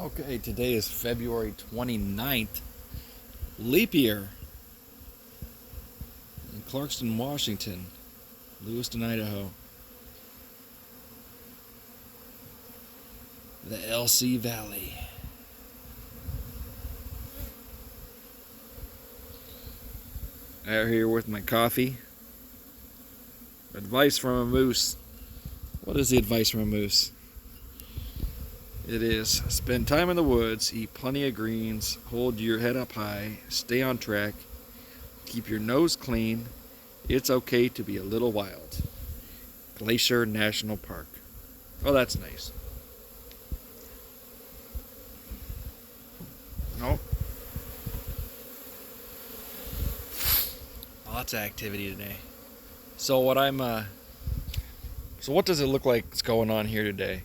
Okay, today is February 29th, leap year in Clarkston, Washington, Lewiston, Idaho. The LC Valley. Out here with my coffee. Advice from a moose. What is the advice from a moose? It is spend time in the woods, eat plenty of greens, hold your head up high, stay on track, keep your nose clean. It's okay to be a little wild. Glacier National Park. Oh, that's nice. Nope. Lots of activity today. So what does it look like is going on here today?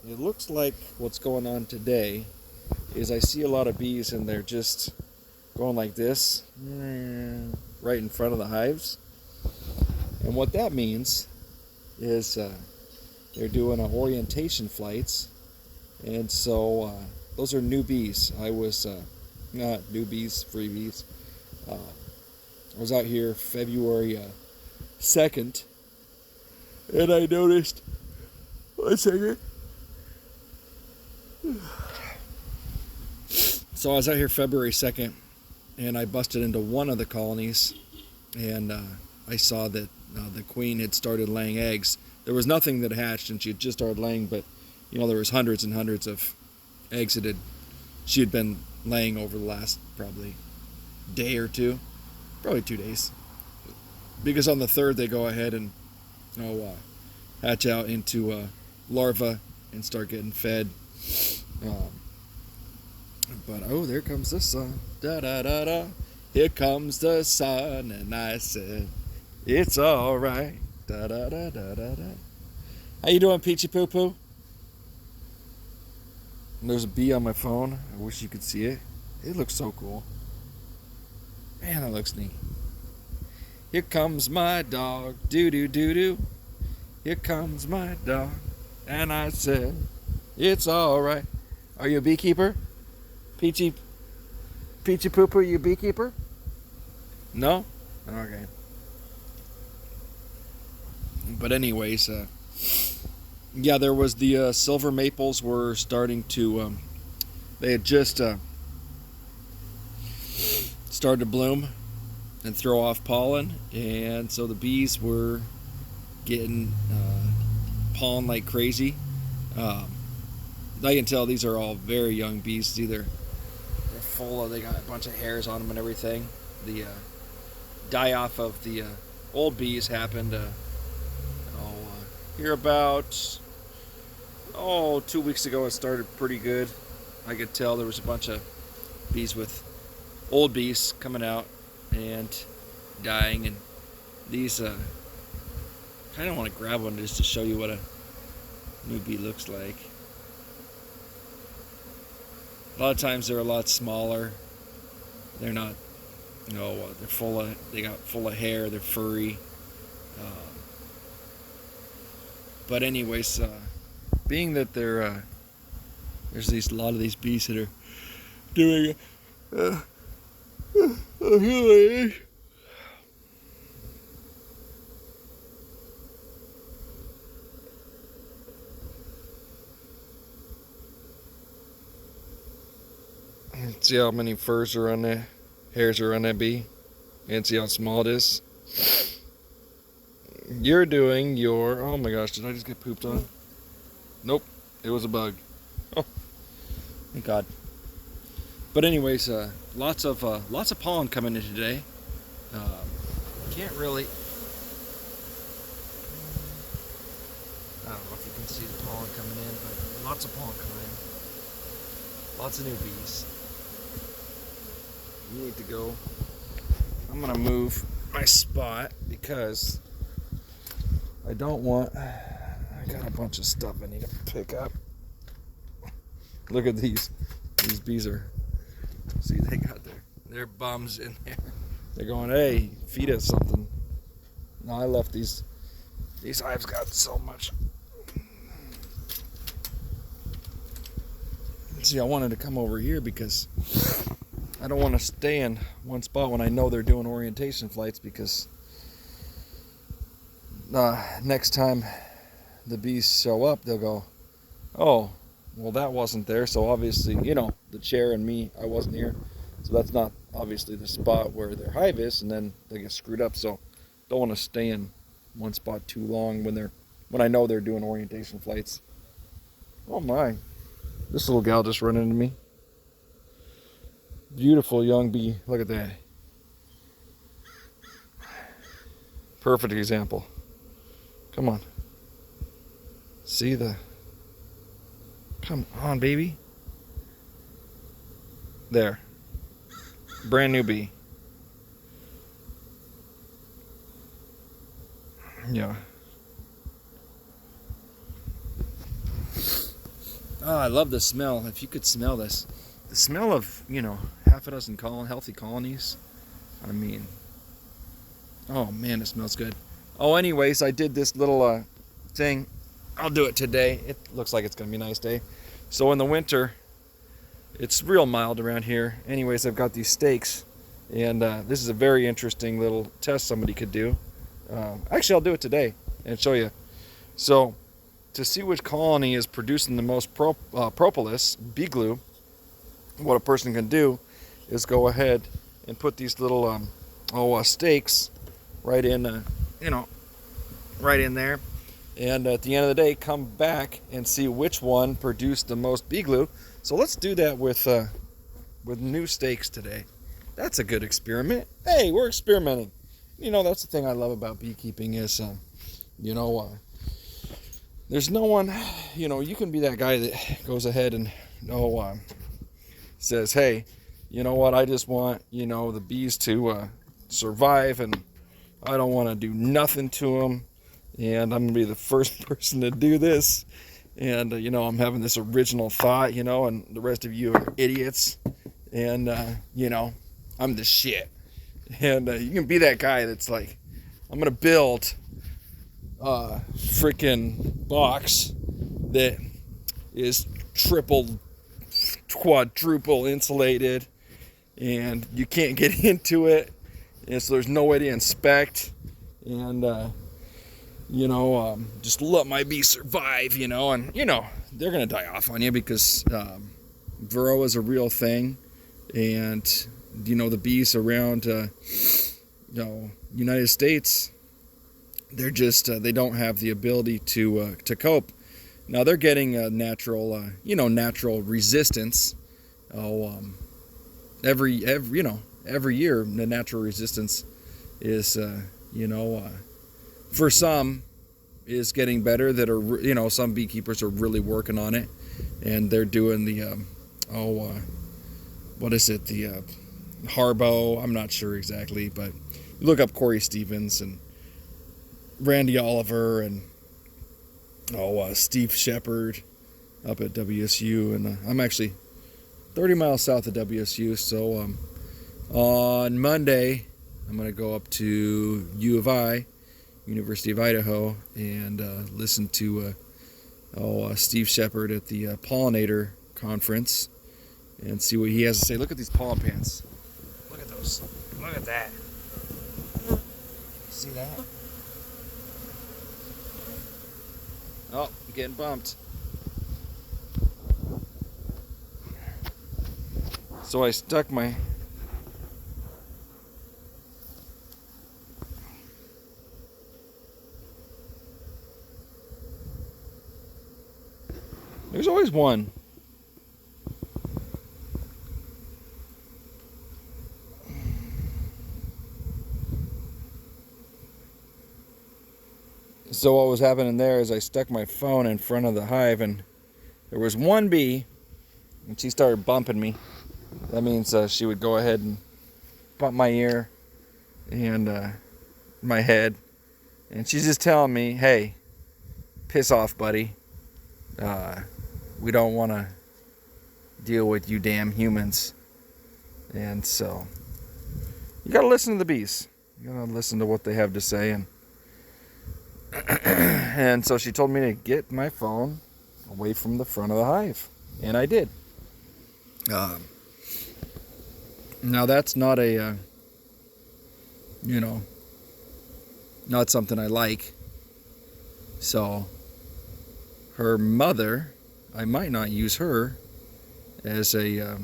It looks like what's going on today is I see a lot of bees and they're just going like this right in front of the hives. And what that means is they're doing orientation flights. And so those are new bees. I was not newbies, freebies. I was out here February 2nd and I noticed, one second. So I was out here February 2nd and I busted into one of the colonies and I saw that the queen had started laying eggs. There was nothing that hatched and she had just started laying, but you know there was hundreds and hundreds of eggs that she had been laying over the last probably day or two, probably 2 days. Because on the third they go ahead and hatch out into larvae and start getting fed. But oh, there comes the sun. Da da da da. Here comes the sun, and I said, it's all right. Da da da da da da. How you doing, Peachy Poo Poo? And there's a bee on my phone. I wish you could see it. It looks so cool. Man, that looks neat. Here comes my dog. Doo doo doo doo. Here comes my dog, and I said, it's all right. Are you a beekeeper? Peachy Poo Poo, you a beekeeper? No? Okay. But anyways, yeah, there was the silver maples were starting to, they had just started to bloom and throw off pollen, and so the bees were getting pollen like crazy. I can tell these are all very young bees. They're full of, they got a bunch of hairs on them and everything. The die-off of the old bees happened here about 2 weeks ago. It started pretty good. I could tell there was a bunch of bees with old bees coming out and dying, and these kind of want to grab one just to show you what a new bee looks like. A lot of times they're a lot smaller. They're not, they got full of hair. They're furry. But anyways, being that there's a lot of these bees that are doing see how many furs are on that, hairs are on that bee, and see how small it is. You're doing your, oh my gosh, did I just get pooped on? Nope, it was a bug. Oh, thank God. But anyways, lots of pollen coming in today. Can't really, I don't know if you can see the pollen coming in, but lots of pollen coming in. Lots of new bees. You need to go. I'm gonna move my spot because I don't want, I got a bunch of stuff I need to pick up. Look at these bees are, see, they got their bums in there. They're going, hey, feed us something. No, I left these hives got so much See, I wanted to come over here because I don't want to stay in one spot when I know they're doing orientation flights, because next time the bees show up, they'll go, oh, well, that wasn't there. So obviously, the chair and me, I wasn't here. So that's not obviously the spot where their hive is, and then they get screwed up. So don't want to stay in one spot too long when I know they're doing orientation flights. Oh my, this little gal just ran into me. Beautiful young bee. Look at that. Perfect example. Come on. Come on, baby. There. Brand new bee. Yeah. Oh, I love the smell. If you could smell this. The smell of, half a dozen healthy colonies. I mean, oh man, it smells good. Oh, anyways, I did this little thing. I'll do it today. It looks like it's going to be a nice day. So in the winter, it's real mild around here. Anyways, I've got these stakes. And this is a very interesting little test somebody could do. Actually, I'll do it today and show you. So, to see which colony is producing the most propolis, bee glue, what a person can do is go ahead and put these little stakes right in, right in there. And at the end of the day, come back and see which one produced the most bee glue. So let's do that with new stakes today. That's a good experiment. Hey, we're experimenting. That's the thing I love about beekeeping is, there's no one, you can be that guy that goes ahead and, says, hey, you know what, I just want, the bees to survive, and I don't want to do nothing to them, and I'm going to be the first person to do this, and, I'm having this original thought, and the rest of you are idiots, and, I'm the shit. And you can be that guy that's like, I'm going to build a freaking box that is triple, quadruple insulated, and you can't get into it, and so there's no way to inspect, and just let my bees survive, and they're gonna die off on you because Varroa is a real thing, and the bees around United States, they're just they don't have the ability to cope. Now they're getting natural resistance. Every year the natural resistance is for some is getting better. That are some beekeepers are really working on it, and they're doing the what is it, the Harbo? I'm not sure exactly, but look up Corey Stevens and Randy Oliver and Steve Shepard up at WSU, and I'm actually 30 miles south of WSU, so on Monday I'm going to go up to U of I, University of Idaho, and listen to Steve Shepard at the Pollinator Conference and see what he has to say. Look at these pollen pants. Look at those. Look at that. See that? Oh, I'm getting bumped. So I stuck my... There's always one. So what was happening there is I stuck my phone in front of the hive, and there was one bee, and she started bumping me. That means she would go ahead and bump my ear and my head, and she's just telling me, hey, piss off, buddy. We don't want to deal with you damn humans. And so you got to listen to the bees. You got to listen to what they have to say. And so she told me to get my phone away from the front of the hive, and I did. Um, Now that's not a, you know, not something I like. So her mother, I might not use her as a,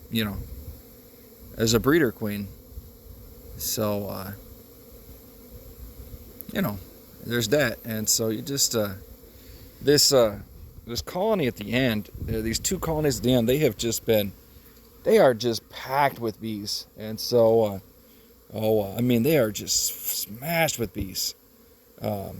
you know, as a breeder queen. So, you know, there's that. And so you just, this colony at the end, these two colonies at the end, they are just packed with bees. And so, I mean, they are just smashed with bees. I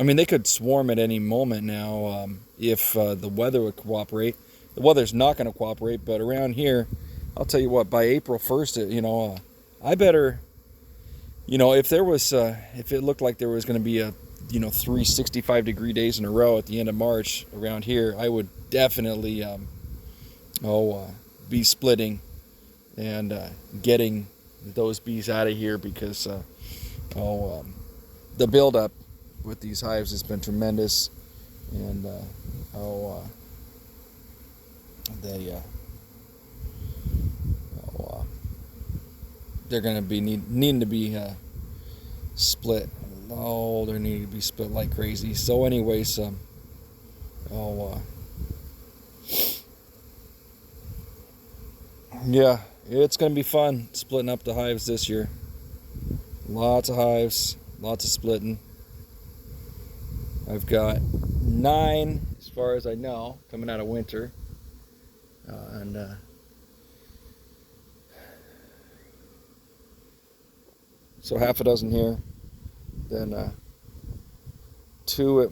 mean, they could swarm at any moment now if the weather would cooperate. The weather's not going to cooperate, but around here, I'll tell you what, by April 1st, I better, if there was, if it looked like there was going to be 365-degree days in a row at the end of March around here, I would definitely, be splitting and getting those bees out of here because, the buildup with these hives has been tremendous, and they're going to be needing to be split. Oh, they need to be split like crazy. So, anyways, yeah, it's going to be fun splitting up the hives this year. Lots of hives, lots of splitting. I've got 9, as far as I know, coming out of winter. So half a dozen here. Then 2 at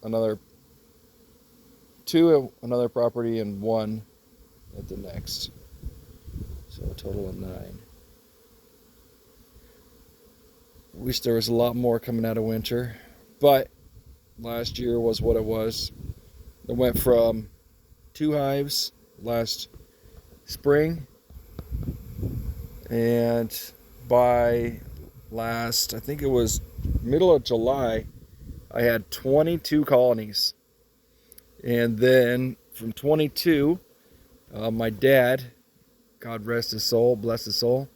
another property and 1 at the next. So a total of 9. Wish there was a lot more coming out of winter, but last year was what it was. It went from 2 hives last spring, and by last, I think it was middle of July, I had 22 colonies. And then from 22, my dad, God rest his soul, bless his soul,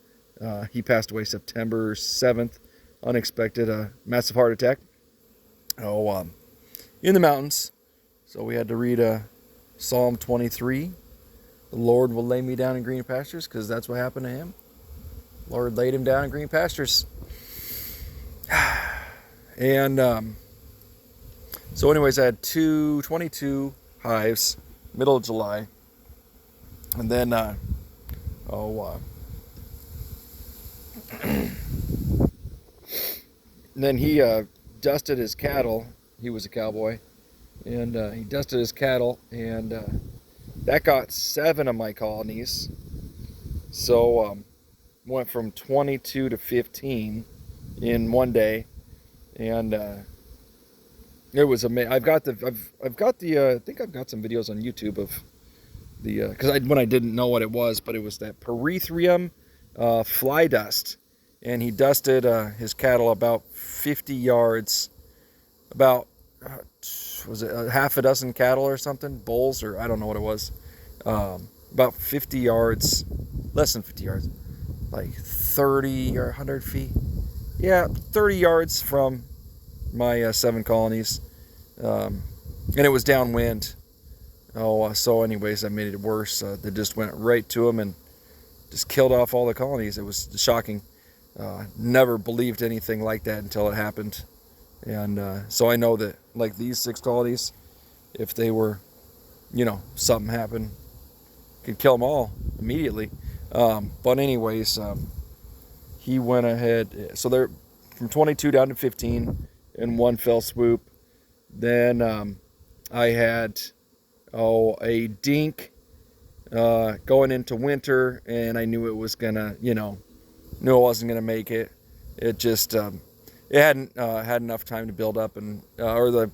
he passed away September 7th. Unexpected, massive heart attack. In the mountains. So we had to read Psalm 23. The Lord will lay me down in green pastures, because that's what happened to him. Lord laid him down in green pastures. And so anyways, I had 22 hives, middle of July. And then, and then he dusted his cattle. He was a cowboy. And he dusted his cattle, and that got 7 of my colonies. So went from 22 to 15 in one day, and it was amazing. I think I've got some videos on YouTube of the because when I didn't know what it was, but it was that perithrium fly dust, and he dusted his cattle about 50 yards, about was it a half a dozen cattle or something, bulls, or I don't know what it was, about 50 yards, less than 50 yards, like 30 or 100 feet, 30 yards from my 7 colonies, and it was downwind. So anyways, that made it worse. They just went right to them and just killed off all the colonies. It was shocking. Never believed anything like that until it happened. And so I know that, like, these 6 colonies, if they were, something happened, could kill them all immediately. But anyways, he went ahead. So they're from 22 down to 15 in one fell swoop. Then I had a dink going into winter, and I knew it was gonna, knew it wasn't gonna make it. It just it hadn't had enough time to build up, and or the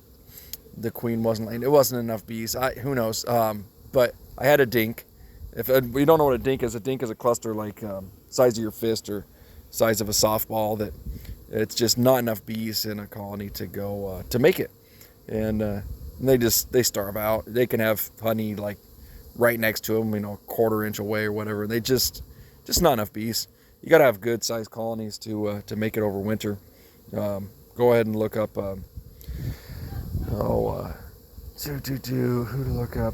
queen wasn't laying. It wasn't enough bees. Who knows? But I had a dink. If you don't know what a dink is a cluster like size of your fist or size of a softball. That it's just not enough bees in a colony to go to make it. And And they starve out. They can have honey like right next to them, a quarter inch away or whatever. They just not enough bees. You got to have good sized colonies to make it over winter. Go ahead and look up. Who to look up?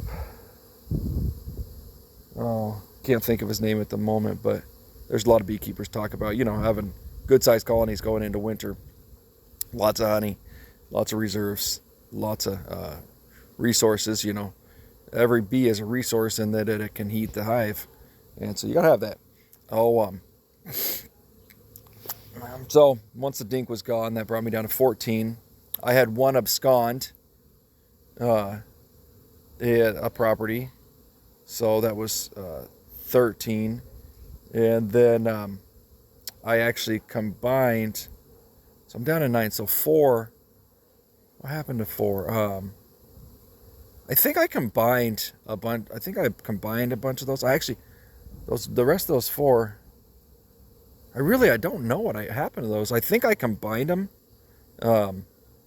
Oh, can't think of his name at the moment, but there's a lot of beekeepers talk about having good sized colonies going into winter. Lots of honey, lots of reserves, lots of resources. Every bee is a resource in that it can heat the hive, and so you gotta have that. So once the dink was gone, that brought me down to 14. I had one abscond at a property, so that was 13. And then I actually combined, so I'm down to 9. So 4. What happened to 4? I think I combined a bunch. I think I combined a bunch of those. The rest of those 4. I don't know what happened to those. I think I combined them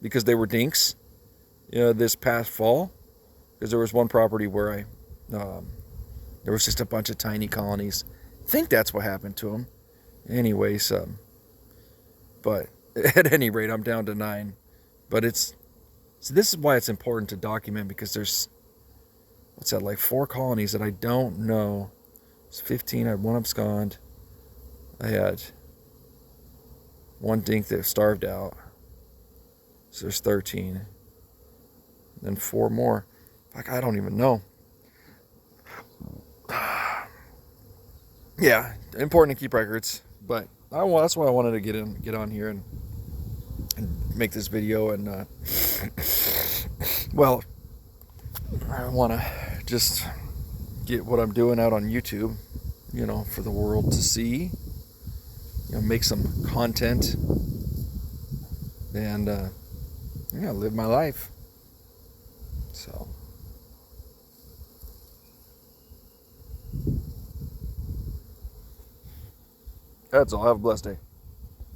because they were dinks, this past fall. Because there was one property where there was just a bunch of tiny colonies. I think that's what happened to them. Anyways, but at any rate, I'm down to 9. But this is why it's important to document, because there's, like 4 colonies that I don't know. It's 15. I had one abscond. I had one dink that starved out. So there's 13. Then 4 more. I don't even know. Yeah, important to keep records. But that's why I wanted to get on here and make this video. And I want to just get what I'm doing out on YouTube, for the world to see. Make some content and live my life. So that's all. Have a blessed day.